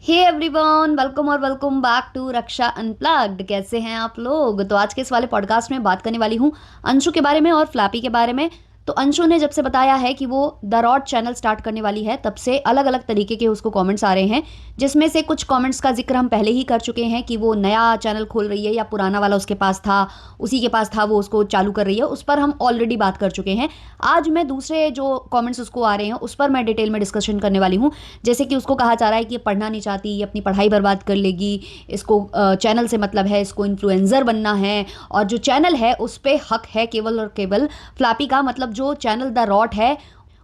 हे everyone, welcome और welcome back to Raksha unplugged. कैसे हैं आप लोग? तो आज के इस वाले पॉडकास्ट में बात करने वाली हूँ अंशु के बारे में और फ्लैपी के बारे में। तो अंशु ने जब से बताया है कि वो द रॉड चैनल स्टार्ट करने वाली है, तब से अलग अलग तरीके के उसको कमेंट्स आ रहे हैं, जिसमें से कुछ कमेंट्स का जिक्र हम पहले ही कर चुके हैं कि वो नया चैनल खोल रही है या पुराना वाला उसके पास था, उसी के पास था, वो उसको चालू कर रही है। उस पर हम ऑलरेडी बात कर चुके हैं। आज मैं दूसरे जो कमेंट्स उसको आ रहे हैं उस पर मैं डिटेल में डिस्कशन करने वाली हूँ। जैसे कि उसको कहा जा रहा है कि ये पढ़ना नहीं चाहती, ये अपनी पढ़ाई बर्बाद कर लेगी, इसको चैनल से मतलब है, इसको इन्फ्लुएंसर बनना है, और जो चैनल है उस पर हक है केवल और केवल फ्लैपी का। मतलब जो चैनल द रॉट है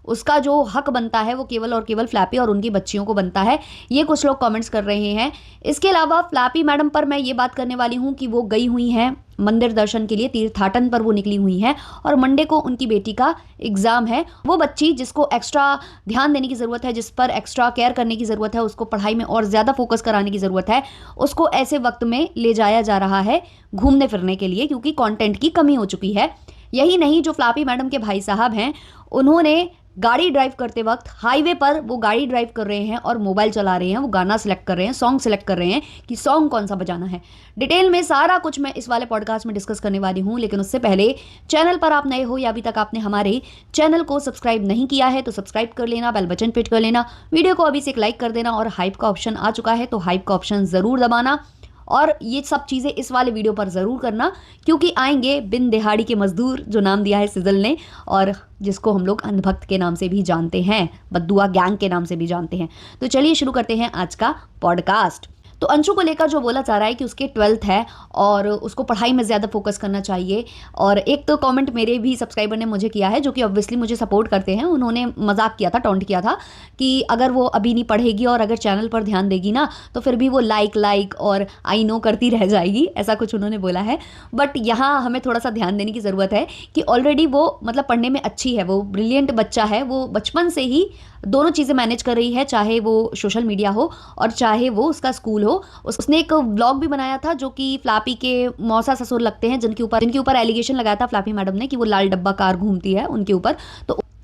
उसका जो हक बनता है वो केवल और केवल फ्लैपी और उनकी बच्चियों को बनता है। ये कुछ लोग कमेंट्स कर रहे हैं। इसके अलावा फ्लैपी मैडम पर मैं ये बात करने वाली हूँ कि वो गई हुई हैं मंदिर दर्शन के लिए, तीर्थाटन पर वो निकली हुई हैं, और मंडे को उनकी बेटी का एग्ज़ाम है। वो बच्ची जिसको एक्स्ट्रा ध्यान देने की ज़रूरत है, जिस पर एक्स्ट्रा केयर करने की ज़रूरत है, उसको पढ़ाई में और ज़्यादा फोकस कराने की ज़रूरत है, उसको ऐसे वक्त में ले जाया जा रहा है घूमने फिरने के लिए, क्योंकि कंटेंट की कमी हो चुकी है। यही नहीं, जो फ्लैपी मैडम के भाई साहब हैं उन्होंने गाड़ी ड्राइव करते वक्त हाईवे पर वो गाड़ी ड्राइव कर रहे हैं और मोबाइल चला रहे हैं, वो गाना सिलेक्ट कर रहे हैं, सॉन्ग सिलेक्ट कर रहे हैं कि सॉन्ग कौन सा बजाना है। डिटेल में सारा कुछ मैं इस वाले पॉडकास्ट में डिस्कस करने वाली हूँ। लेकिन उससे पहले, चैनल पर आप नए हो या अभी तक आपने हमारे चैनल को सब्सक्राइब नहीं किया है तो सब्सक्राइब कर लेना, बेल बटन पे कर लेना, वीडियो को अभी से एक लाइक कर देना, और हाइप का ऑप्शन आ चुका है तो हाइप का ऑप्शन ज़रूर दबाना। और ये सब चीज़ें इस वाले वीडियो पर ज़रूर करना, क्योंकि आएंगे बिन दिहाड़ी के मजदूर, जो नाम दिया है सिजल ने, और जिसको हम लोग अंधभक्त के नाम से भी जानते हैं, बद्दुआ गैंग के नाम से भी जानते हैं। तो चलिए शुरू करते हैं आज का पॉडकास्ट। तो अंशु को लेकर जो बोला जा रहा है कि उसके 12th है और उसको पढ़ाई में ज़्यादा फोकस करना चाहिए। और एक तो कमेंट मेरे भी सब्सक्राइबर ने मुझे किया है, जो कि ऑब्वियसली मुझे सपोर्ट करते हैं। उन्होंने मजाक किया था, टॉन्ट किया था कि अगर वो अभी नहीं पढ़ेगी और अगर चैनल पर ध्यान देगी ना, तो फिर भी वो लाइक और आई नो करती रह जाएगी, ऐसा कुछ उन्होंने बोला है। बट यहाँ हमें थोड़ा सा ध्यान देने की ज़रूरत है कि ऑलरेडी वो मतलब पढ़ने में अच्छी है, वो ब्रिलियंट बच्चा है, वो बचपन से ही दोनों चीज़ें मैनेज कर रही है, चाहे वो सोशल मीडिया हो और चाहे वो उसका स्कूल हो। उसने एक व्लॉग भी बनाया था जो कि फ्लैपी के मौसा ससुर लगते हैं, जिनके ऊपर एलिगेशन लगाया था फ्लैपी मैडम ने कि वो लाल डब्बा कार घूमती है उनके ऊपर।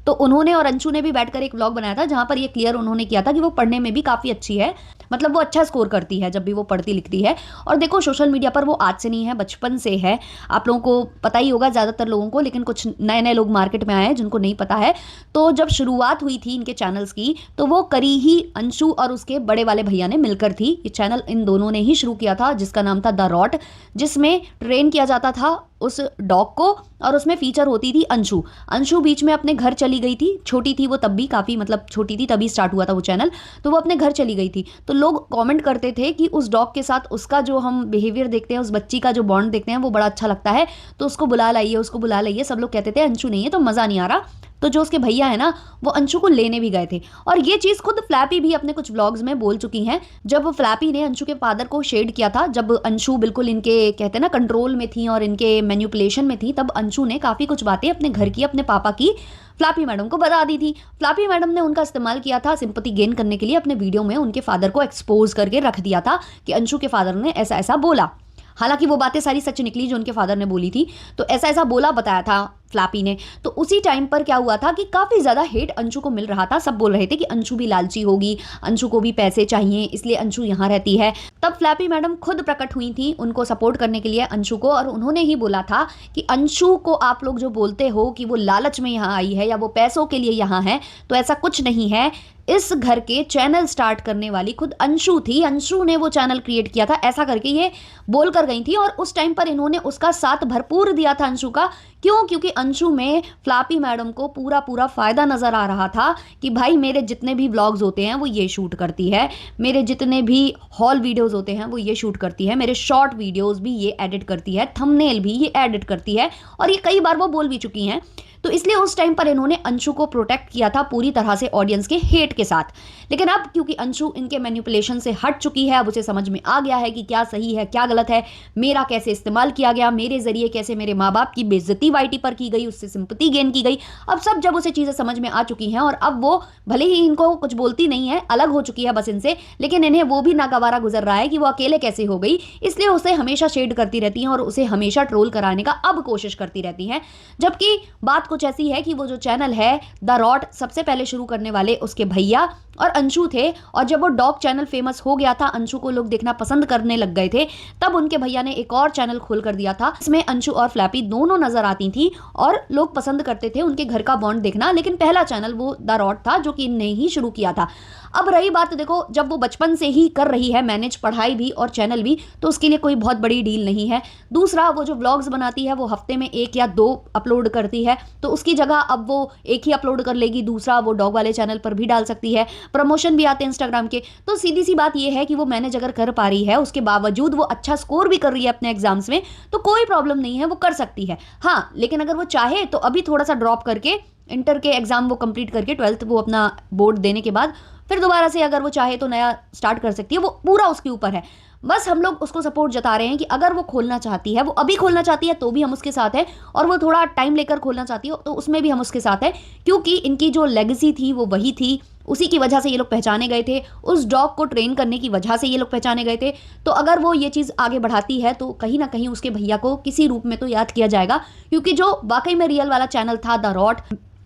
तो उन्होंने और अंशु ने भी बैठकर एक व्लॉग बनाया था जहां पर ये क्लियर उन्होंने किया था कि वो पढ़ने में भी काफ़ी अच्छी है, मतलब वो अच्छा स्कोर करती है जब भी वो पढ़ती लिखती है। और देखो, सोशल मीडिया पर वो आज से नहीं है, बचपन से है। आप लोगों को पता ही होगा, ज़्यादातर लोगों को, लेकिन कुछ नए नए लोग मार्केट में आए हैं जिनको नहीं पता है। तो जब शुरुआत हुई थी इनके चैनल्स की, तो वो करी ही अंशु और उसके बड़े वाले भैया ने मिलकर थी। ये चैनल इन दोनों ने ही शुरू किया था, जिसका नाम था द रॉट, जिसमें ट्रेन किया जाता था उस डॉग को, और उसमें फीचर होती थी अंशु। अंशु बीच में अपने घर चली गई थी, छोटी थी वो तब भी, काफ़ी मतलब छोटी थी, तभी स्टार्ट हुआ था वो चैनल। तो वो अपने घर चली गई थी, तो लोग कमेंट करते थे कि उस डॉग के साथ उसका जो हम बिहेवियर देखते हैं, उस बच्ची का जो बॉन्ड देखते हैं, वो बड़ा अच्छा लगता है, तो उसको बुला लाइए, उसको बुला लाइए। सब लोग कहते थे अंशु नहीं है तो मज़ा नहीं आ रहा। तो जो उसके भैया है ना, वो अंशु को लेने भी गए थे। और ये चीज़ खुद फ्लैपी भी अपने कुछ व्लॉग्स में बोल चुकी हैं। जब फ्लैपी ने अंशु के फादर को शेड किया था, जब अंशु बिल्कुल इनके कहते हैं ना कंट्रोल में थी और इनके मैन्युपुलेशन में थी, तब अंशु ने काफ़ी कुछ बातें अपने घर की, अपने पापा की फ्लैपी मैडम को बता दी थी। फ्लैपी मैडम ने उनका इस्तेमाल किया था सिंपैथी गेन करने के लिए। अपने वीडियो में उनके फादर को एक्सपोज करके रख दिया था कि अंशु के फादर ने ऐसा ऐसा बोला। हालांकि वो बातें सारी सच निकली जो उनके फादर ने बोली थी, तो ऐसा ऐसा बोला, बताया था फ्लैपी ने। तो उसी टाइम पर क्या हुआ था कि काफ़ी ज़्यादा हेट अंशु को मिल रहा था। सब बोल रहे थे कि अंशु भी लालची होगी, अंशु को भी पैसे चाहिए, इसलिए अंशु यहाँ रहती है। तब फ्लैपी मैडम खुद प्रकट हुई थी उनको सपोर्ट करने के लिए अंशु को, और उन्होंने ही बोला था कि अंशु को आप लोग जो बोलते हो कि वो लालच में यहाँ आई है या वो पैसों के लिए यहाँ है, तो ऐसा कुछ नहीं है। इस घर के चैनल स्टार्ट करने वाली खुद अंशु थी, अंशु ने वो चैनल क्रिएट किया था, ऐसा करके ये बोल कर गई थी। और उस टाइम पर इन्होंने उसका साथ भरपूर दिया था अंशु का। क्यों? क्योंकि अंशु में फ्लैपी मैडम को पूरा पूरा फायदा नजर आ रहा था कि भाई मेरे जितने भी व्लॉग्स होते हैं वो ये शूट करती है, मेरे जितने भी हॉल वीडियोस होते हैं वो ये शूट करती है, मेरे शॉर्ट वीडियोस भी ये एडिट करती है, थंबनेल भी ये एडिट करती है, और ये कई बार वो बोल भी चुकी हैं। तो इसलिए उस टाइम पर इन्होंने अंशु को प्रोटेक्ट किया था पूरी तरह से ऑडियंस के हेट के साथ। लेकिन अब क्योंकि अंशु इनके मैनिपुलेशन से हट चुकी है, अब उसे समझ में आ गया है कि क्या सही है क्या गलत है, मेरा कैसे इस्तेमाल किया गया, मेरे जरिए कैसे मेरे माँ बाप की बेइज्जती वाईटी पर की गई, उससे सिंपैथी गेन की गई। अब सब जब उसे चीज़ें समझ में आ चुकी हैं, और अब वो भले ही इनको कुछ बोलती नहीं है, अलग हो चुकी है बस इनसे, लेकिन इन्हें वो भी नागवारा गुजर रहा है कि वो अकेले कैसे हो गई। इसलिए उसे हमेशा शेड करती रहती हैं और उसे हमेशा ट्रोल कराने का अब कोशिश करती रहती हैं। जबकि बात कुछ ऐसी है कि वो जो चैनल है द रॉट सबसे पहले शुरू करने वाले उसके भैया और अंशु थे, और जब वो डॉग चैनल फेमस हो गया था, अंशु को लोग देखना पसंद करने लग गए थे, तब उनके भैया ने एक और चैनल खोल कर दिया था। इसमें अंशु और फ्लैपी दोनों नजर आती थी और लोग पसंद करते थे उनके घर का बॉन्ड देखना। लेकिन पहला चैनल वो द रॉट था जो कि इनने ही शुरू किया था। अब रही बात, देखो जब वो बचपन से ही कर रही है मैनेज पढ़ाई भी और चैनल भी, तो उसके लिए कोई बहुत बड़ी डील नहीं है। दूसरा, वो जो व्लॉग्स बनाती है वो हफ्ते में 1 या 2 अपलोड करती है, तो उसकी जगह अब वो एक ही अपलोड कर लेगी, दूसरा वो डॉग वाले चैनल पर भी डाल सकती है। प्रमोशन भी आते हैं इंस्टाग्राम के। तो सीधी सी बात ये है कि वो मैनेज अगर कर पा रही है, उसके बावजूद वो अच्छा स्कोर भी कर रही है अपने एग्जाम्स में, तो कोई प्रॉब्लम नहीं है, वो कर सकती है। हाँ, लेकिन अगर वो चाहे तो अभी थोड़ा सा ड्रॉप करके इंटर के एग्जाम वो कंप्लीट करके 12th वो अपना बोर्ड देने के बाद फिर दोबारा से अगर वो चाहे तो नया स्टार्ट कर सकती है। वो पूरा उसके ऊपर है। बस हम लोग उसको सपोर्ट जता रहे हैं कि अगर वो खोलना चाहती है, वो अभी खोलना चाहती है तो भी हम उसके साथ हैं, और वो थोड़ा टाइम लेकर खोलना चाहती है तो उसमें भी हम उसके साथ हैं, क्योंकि इनकी जो लेगेसी थी वो वही थी। उसी की वजह से ये लोग पहचाने गए थे, उस डॉग को ट्रेन करने की वजह से ये लोग पहचाने गए थे। तो अगर वो ये चीज़ आगे बढ़ाती है तो कहीं ना कहीं उसके भैया को किसी रूप में तो याद किया जाएगा, क्योंकि जो वाकई में रियल वाला चैनल था द रॉट,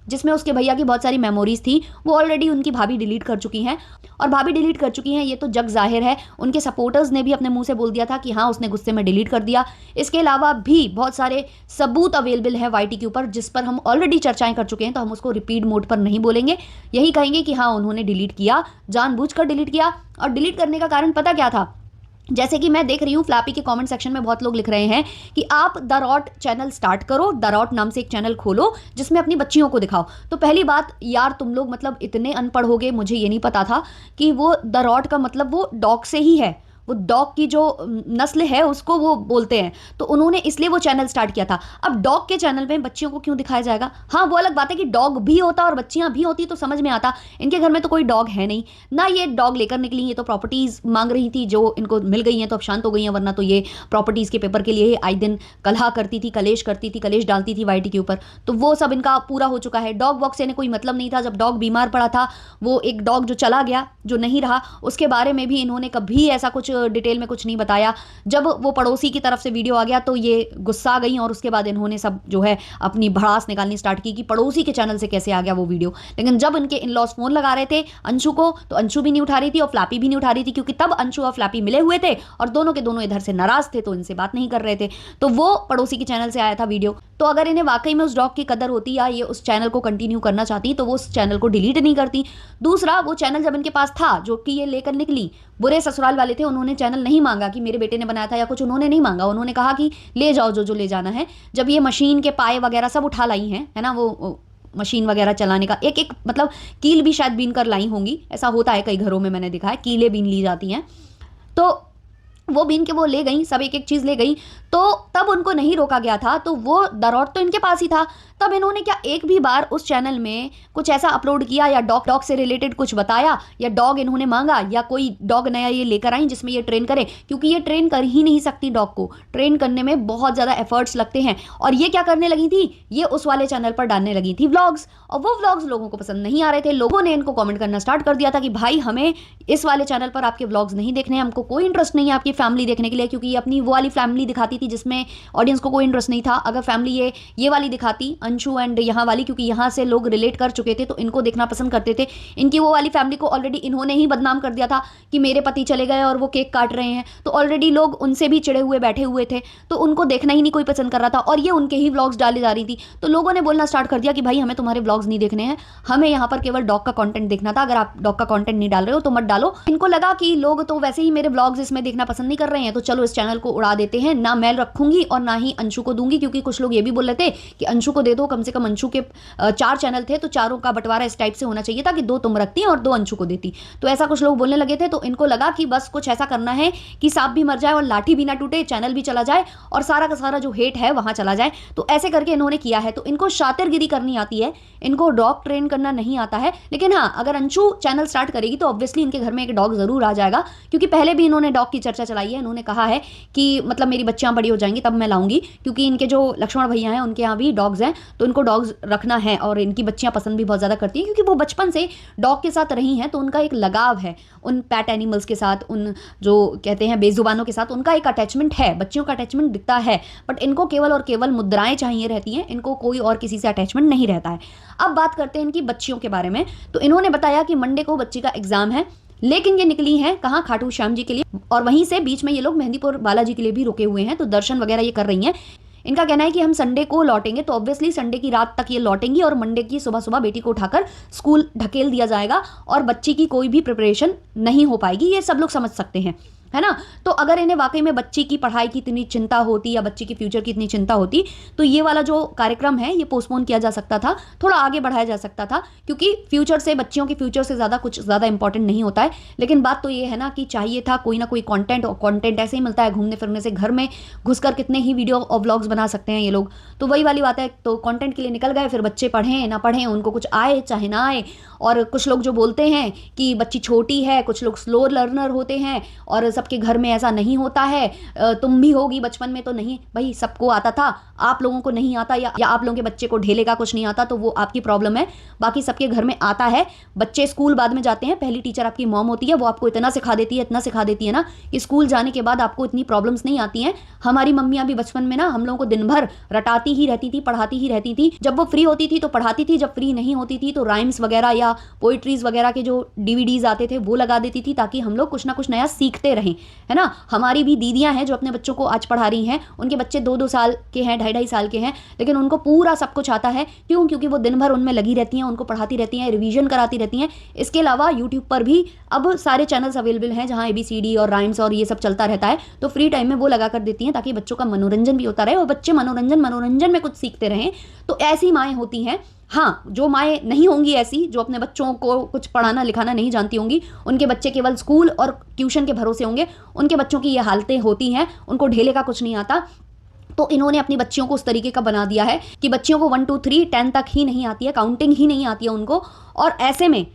जिसमें उसके भैया की बहुत सारी मेमोरीज थी, वो ऑलरेडी उनकी भाभी डिलीट कर चुकी हैं। और भाभी डिलीट कर चुकी हैं ये तो जग जाहिर है, उनके सपोर्टर्स ने भी अपने मुंह से बोल दिया था कि हाँ उसने गुस्से में डिलीट कर दिया। इसके अलावा भी बहुत सारे सबूत अवेलेबल है वाईटी के ऊपर, जिस पर हम ऑलरेडी चर्चाएं कर चुके हैं, तो हम उसको रिपीट मोड पर नहीं बोलेंगे। यही कहेंगे कि हाँ उन्होंने डिलीट किया, जानबूझकर डिलीट किया। और डिलीट करने का कारण पता क्या था? जैसे कि मैं देख रही हूँ फ्लैपी के कमेंट सेक्शन में बहुत लोग लिख रहे हैं कि आप द रॉट चैनल स्टार्ट करो, द रॉट नाम से एक चैनल खोलो जिसमें अपनी बच्चियों को दिखाओ। तो पहली बात यार, तुम लोग मतलब इतने अनपढ़ हो गए, मुझे ये नहीं पता था कि वो द रॉट का मतलब वो डॉग से ही है, वो डॉग की जो नस्ल है उसको वो बोलते हैं, तो उन्होंने इसलिए वो चैनल स्टार्ट किया था। अब डॉग के चैनल में बच्चियों को क्यों दिखाया जाएगा? हाँ वो अलग बात है कि डॉग भी होता और बच्चियां भी होती तो समझ में आता। इनके घर में तो कोई डॉग है नहीं ना, ये डॉग लेकर निकली, ये तो प्रॉपर्टीज मांग रही थी जो इनको मिल गई हैं तो अब शांत हो गई हैं, वरना तो ये प्रॉपर्टीज के पेपर के लिए आए दिन कलह करती थी, कलेश डालती थी वाईटी के ऊपर। तो वो सब इनका पूरा हो चुका है। डॉग वॉक से इन्हें कोई मतलब नहीं था। जब डॉग बीमार पड़ा था, वो एक डॉग जो चला गया, जो नहीं रहा, उसके बारे में भी इन्होंने कभी ऐसा कुछ डिटेल में कुछ नहीं बताया। जब वो पड़ोसी की तरफ से वीडियो आ गया तो ये गुस्सा गई, और उसके बाद इन्होंने सब जो है अपनी भड़ास निकालनी स्टार्ट की कि पड़ोसी के चैनल से कैसे आ गया वो वीडियो। लेकिन जब इनके इन लॉज फोन लगा रहे थे अंशु को, तो अंशु भी नहीं उठा रही थी और फ्लैपी भी नहीं उठा रही थी, क्योंकि तब अंशु और फ्लैपी मिले हुए थे और दोनों के दोनों इधर से नाराज थे, तो इनसे बात नहीं कर रहे थे। तो वो पड़ोसी के चैनल से आया था वीडियो। तो अगर इन्हें वाकई में उस डॉग की कदर होती या ये उस चैनल को कंटिन्यू करना चाहती, तो वो उस चैनल को डिलीट नहीं करती। दूसरा, वो चैनल जब इनके पास था, जो कि ये लेकर निकली, बुरे ससुराल वाले थे, उन्होंने चैनल नहीं मांगा कि मेरे बेटे ने बनाया था या कुछ, उन्होंने नहीं मांगा। उन्होंने कहा कि ले जाओ जो जो ले जाना है। जब ये मशीन के पाए वगैरह सब उठा लाई हैं, है ना, वो मशीन वगैरह चलाने का एक एक मतलब कील भी शायद बीन कर लाई होंगी, ऐसा होता है कई घरों में, मैंने देखा है कीलें बीन ली जाती हैं। तो वो बीन के वो ले गई, सब एक एक चीज़ ले गई, तो तब उनको नहीं रोका गया था। तो वो द रॉट तो इनके पास ही था। तब इन्होंने क्या एक भी बार उस चैनल में कुछ ऐसा अपलोड किया या डॉग से रिलेटेड कुछ बताया, या डॉग इन्होंने मांगा, या कोई डॉग नया ये लेकर आई जिसमें ये ट्रेन करे? क्योंकि ये ट्रेन कर ही नहीं सकती, डॉग को ट्रेन करने में बहुत ज़्यादा एफर्ट्स लगते हैं। और ये क्या करने लगी थी, ये उस वाले चैनल पर डालने लगी थी व्लॉग्स, और वो व्लॉग्स लोगों को पसंद नहीं आ रहे थे। लोगों ने इनको कॉमेंट करना स्टार्ट कर दिया था कि भाई हमें इस वाले चैनल पर आपके व्लॉग्स नहीं देखने, हमको कोई इंटरेस्ट नहीं है आपकी फैमिली देखने के लिए, क्योंकि ये अपनी वो वाली फैमिली दिखाती थी जिसमें ऑडियंस को कोई इंटरेस्ट नहीं था। अगर फैमिली ये वाली दिखाती, अंशु एंड यहाँ वाली, क्योंकि यहाँ से लोग रिलेट कर चुके थे तो इनको देखना पसंद करते थे। इनकी वो वाली फैमिली को ऑलरेडी इन्होंने ही बदनाम कर दिया था कि मेरे पति चले गए और वो केक काट रहे हैं, तो ऑलरेडी लोग उनसे भी चिड़े हुए बैठे हुए थे, तो उनको देखना ही नहीं कोई पसंद कर रहा था। और ये उनके ही व्लॉग्स डाली जा रही थी, तो लोगों ने बोलना स्टार्ट कर दिया कि भाई हमें तुम्हारे व्लॉग्स नहीं देखने हैं, हमें यहाँ पर केवल डॉग का कंटेंट देखना था। अगर आप डॉग का कंटेंट नहीं डाल रहे हो तो मत डालो। इनको लगा कि लोग तो वैसे ही मेरे व्लॉग्स इसमें देखना पसंद नहीं कर रहे हैं, तो चलो इस चैनल को उड़ा देते हैं, ना मैं रखूंगी और ना ही अंशु को दूंगी। क्योंकि कुछ लोग ये भी बोल रहे थे कि अंशु को दे दो, कम से कम अंशु के 4 चैनल थे तो चारों का बंटवारा इस टाइप से होना चाहिए था कि 2 तुम रखती और 2 अंशु को देती। तो ऐसा कुछ लोग बोलने लगे थे। तो इनको लगा कि बस कुछ ऐसा करना है कि सांप भी मर जाए और लाठी भी ना टूटे, चैनल भी चला जाए और सारा का सारा जो हेट है वहां चला जाए। तो ऐसे करके इन्होंने किया है। तो इनको शातिरगिरी करनी आती है, इनको डॉग ट्रेन करना नहीं आता है। लेकिन हाँ, अगर अंशु चैनल स्टार्ट करेगी तो ऑब्वियसली इनके घर में एक डॉग जरूर आ जाएगा, क्योंकि पहले भी इन्होंने डॉग की चर्चा चलाई है। इन्होंने कहा है कि मतलब मेरी बच्चियाँ बड़ी हो जाएंगी तब मैं लाऊंगी, क्योंकि इनके जो लक्ष्मण भैया हैं उनके यहाँ भी डॉग्स हैं, तो इनको डॉग्स रखना है और इनकी बच्चियाँ पसंद भी बहुत ज़्यादा करती हैं, क्योंकि वो बचपन से डॉग के साथ रही हैं, तो उनका एक लगाव है उन पैट एनिमल्स के साथ, उन जो कहते हैं बेजुबानों के साथ उनका एक अटैचमेंट है, बच्चियों का अटैचमेंट दिखता है। बट इनको केवल और केवल मुद्राएं चाहिए रहती हैं, इनको कोई और किसी से अटैचमेंट नहीं रहता है। अब बात करते हैं इनकी बच्चियों के बारे में। तो इन्होंने बताया कि मंडे को बच्ची का एग्जाम है, लेकिन ये निकली हैं कहाँ, खाटू श्याम जी के लिए, और वहीं से बीच में ये लोग मेहंदीपुर बालाजी के लिए भी रुके हुए हैं, तो दर्शन वगैरह ये कर रही हैं। इनका कहना है कि हम संडे को लौटेंगे, तो ऑब्वियसली संडे की रात तक ये लौटेंगी और मंडे की सुबह सुबह बेटी को उठाकर स्कूल ढकेल दिया जाएगा और बच्ची की कोई भी प्रिपरेशन नहीं हो पाएगी, ये सब लोग समझ सकते हैं, है ना। तो अगर इन्हें वाकई में बच्ची की पढ़ाई की इतनी चिंता होती या बच्ची की फ्यूचर की इतनी चिंता होती, तो ये वाला जो कार्यक्रम है ये पोस्टपोन किया जा सकता था, थोड़ा आगे बढ़ाया जा सकता था, क्योंकि फ्यूचर से, बच्चियों के फ्यूचर से ज़्यादा कुछ ज़्यादा इंपॉर्टेंट नहीं होता है। लेकिन बात तो ये है ना कि चाहिए था कोई ना कोई कंटेंट, और कंटेंट ऐसे ही मिलता है घूमने फिरने से, घर में घुसकर कितने ही वीडियो और व्लॉग्स बना सकते हैं ये लोग। तो वही वाली बात है, तो कंटेंट के लिए निकल गए, फिर बच्चे पढ़ें ना पढ़ें, उनको कुछ आए चाहे ना आए। और कुछ लोग जो बोलते हैं कि बच्ची छोटी है, कुछ लोग स्लो लर्नर होते हैं और सबके घर में ऐसा नहीं होता है, तुम भी होगी बचपन में, तो नहीं भाई, सबको आता था, आप लोगों को नहीं आता, या आप लोगों के बच्चे को ढेले का कुछ नहीं आता, तो वो आपकी प्रॉब्लम है, बाकी सबके घर में आता है। बच्चे स्कूल बाद में जाते हैं, पहली टीचर आपकी मॉम होती है, वो आपको इतना सिखा देती है, इतना सिखा देती है ना कि स्कूल जाने के बाद आपको इतनी प्रॉब्लम्स नहीं आती हैं। हमारी मम्मियाँ भी बचपन में ना हम लोगों को दिन भर रटाती ही रहती थी, पढ़ाती ही रहती थी। जब वो फ्री होती थी तो पढ़ाती थी, जब फ्री नहीं होती थी तो राइम्स वगैरह या पोइट्रीज वगैरह के जो डीवीडीज आते थे वो लगा देती थी, ताकि हम लोग कुछ ना कुछ नया सीखते रहें, है ना। हमारी भी दीदियां हैं जो अपने बच्चों को आज पढ़ा रही हैं, उनके बच्चे 2-2 साल के हैं, 2.5-2.5 साल के हैं, लेकिन उनको पूरा सब कुछ आता है। क्यों? क्योंकि वो दिन भर उनमें लगी रहती हैं, उनको पढ़ाती रहती हैं, रिवीजन कराती रहती हैं। इसके अलावा यूट्यूब पर भी अब सारे चैनल्स अवेलेबल हैं जहाँ ABCD और राइम्स और ये सब चलता रहता है, तो फ्री टाइम में वो लगा कर देती हैं, ताकि बच्चों का मनोरंजन भी होता रहे और बच्चे मनोरंजन में कुछ सीखते रहें। तो ऐसी माएँ होती हैं। हाँ, जो माएँ नहीं होंगी ऐसी, जो अपने बच्चों को कुछ पढ़ाना लिखाना नहीं जानती होंगी, उनके बच्चे केवल स्कूल और ट्यूशन के भरोसे होंगे, उनके बच्चों की ये हालतें होती हैं, उनको ढेले का कुछ नहीं आता। तो इन्होंने अपनी बच्चियों को उस तरीके का बना दिया है कि बच्चियों को 1 2 3 10 तक ही नहीं आती है, काउंटिंग ही नहीं आती है उनको, और ऐसे में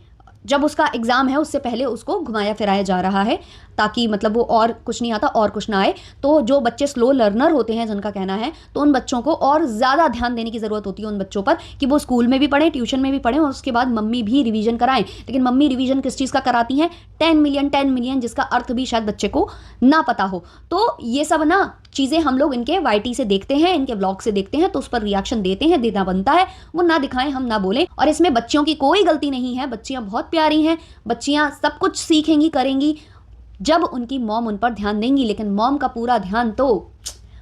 जब उसका एग्जाम है उससे पहले उसको घुमाया फिराया जा रहा है, ताकि मतलब वो और कुछ नहीं आता और कुछ ना आए। तो जो बच्चे स्लो लर्नर होते हैं जिनका कहना है, तो उन बच्चों को और ज़्यादा ध्यान देने की ज़रूरत होती है उन बच्चों पर, कि वो स्कूल में भी पढ़ें, ट्यूशन में भी पढ़ें, और उसके बाद मम्मी भी रिवीजन कराएं। लेकिन मम्मी रिवीजन किस चीज़ का कराती हैं? 10 मिलियन, जिसका अर्थ भी शायद बच्चे को ना पता हो। तो ये सब ना चीज़ें हम लोग इनके YT से देखते हैं, इनके व्लॉग से देखते हैं, तो उस पर रिएक्शन देते हैं, देना बनता है। वो ना दिखाएं, हम ना बोलें। और इसमें बच्चियों की कोई गलती नहीं है, बच्चियां बहुत प्यारी हैं, बच्चियां सब कुछ सीखेंगी, करेंगी, जब उनकी मॉम उन पर ध्यान देंगी। लेकिन मॉम का पूरा ध्यान तो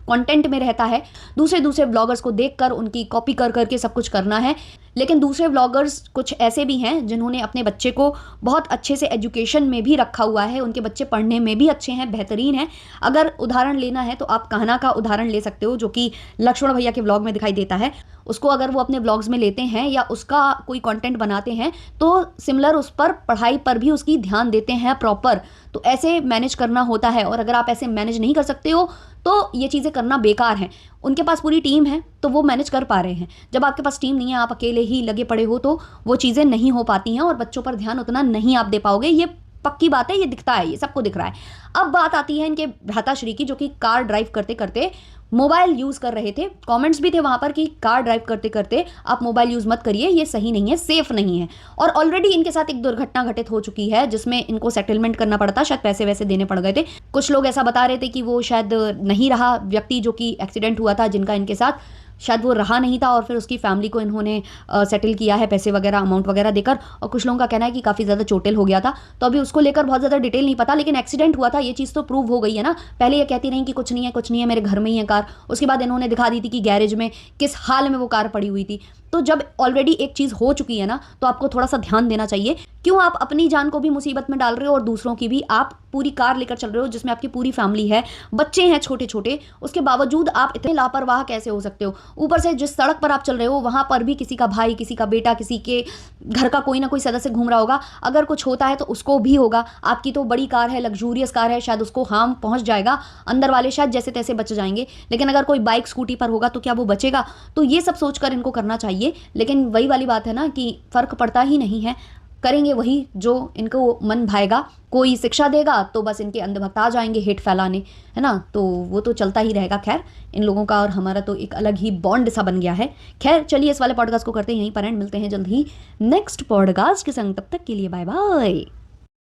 कंटेंट में रहता है, दूसरे ब्लॉगर्स को देखकर उनकी कॉपी कर करके सब कुछ करना है। लेकिन दूसरे ब्लॉगर्स कुछ ऐसे भी हैं जिन्होंने अपने बच्चे को बहुत अच्छे से एजुकेशन में भी रखा हुआ है, उनके बच्चे पढ़ने में भी अच्छे हैं, बेहतरीन हैं। अगर उदाहरण लेना है तो आप कहना का उदाहरण ले सकते हो, जो कि लक्ष्मण भैया के व्लॉग में दिखाई देता है। उसको अगर वो अपने व्लॉग्स में लेते हैं या उसका कोई कंटेंट बनाते हैं, तो सिमिलर उस पर पढ़ाई पर भी उसकी ध्यान देते हैं प्रॉपर। तो ऐसे मैनेज करना होता है, और अगर आप ऐसे मैनेज नहीं कर सकते हो तो ये चीज़ें करना बेकार है। उनके पास पूरी टीम है तो वो मैनेज कर पा रहे हैं। जब आपके पास टीम नहीं है, आप अकेले ही लगे पड़े हो, तो वो चीज़ें नहीं हो पाती हैं और बच्चों पर ध्यान उतना नहीं आप दे पाओगे। ये पक्की बात है, ये दिखता है, ये सबको दिख रहा है। अब बात आती है इनके भ्राताश्री की, जो कि कार ड्राइव करते करते मोबाइल यूज़ कर रहे थे। कमेंट्स भी थे वहाँ पर कि कार ड्राइव करते करते आप मोबाइल यूज़ मत करिए, ये सही नहीं है, सेफ़ नहीं है। और ऑलरेडी इनके साथ एक दुर्घटना घटित हो चुकी है, जिसमें इनको सेटलमेंट करना पड़ता, शायद पैसे वैसे देने पड़ गए थे। कुछ लोग ऐसा बता रहे थे कि वो शायद नहीं रहा व्यक्ति जो कि एक्सीडेंट हुआ था, जिनका इनके साथ, शायद वो रहा नहीं था, और फिर उसकी फैमिली को इन्होंने सेटल किया है पैसे वगैरह, अमाउंट वगैरह देकर। और कुछ लोगों का कहना है कि काफ़ी ज़्यादा चोटिल हो गया था, तो अभी उसको लेकर बहुत ज़्यादा डिटेल नहीं पता, लेकिन एक्सीडेंट हुआ था, ये चीज़ तो प्रूव हो गई है ना। पहले ये कहती रही कि कुछ नहीं है, कुछ नहीं है, मेरे घर में ही है कार। उसके बाद इन्होंने दिखा दी थी कि गैरेज में किस हाल में वो कार पड़ी हुई थी। तो जब ऑलरेडी एक चीज़ हो चुकी है ना, तो आपको थोड़ा सा ध्यान देना चाहिए। क्यों आप अपनी जान को भी मुसीबत में डाल रहे हो और दूसरों की भी? आप पूरी कार लेकर चल रहे हो जिसमें आपकी पूरी फैमिली है, बच्चे हैं छोटे छोटे, उसके बावजूद आप इतने लापरवाह कैसे हो सकते हो? ऊपर से जिस सड़क पर आप चल रहे हो वहाँ पर भी किसी का भाई, किसी का बेटा, किसी के घर का कोई ना कोई सदस्य घूम रहा होगा। अगर कुछ होता है तो उसको भी होगा। आपकी तो बड़ी कार है, लग्जूरियस कार है, शायद उसको हार्म पहुँच जाएगा, अंदर वाले शायद जैसे तैसे बच जाएंगे, लेकिन अगर कोई बाइक स्कूटी पर होगा तो क्या वो बचेगा? तो ये सब सोचकर इनको करना चाहिए। लेकिन वही वाली बात है ना कि फ़र्क पड़ता ही नहीं है। करेंगे वही जो इनको मन भाएगा। कोई शिक्षा देगा तो बस इनके अंधभक्त आ जाएंगे हेट फैलाने, है ना। तो वो तो चलता ही रहेगा। खैर, इन लोगों का और हमारा तो एक अलग ही बॉन्ड सा बन गया है। खैर चलिए, इस वाले पॉडकास्ट को करते हैं यहीं पर एंड, मिलते हैं जल्द ही नेक्स्ट पॉडकास्ट के संग। तब तक के लिए बाय बाय।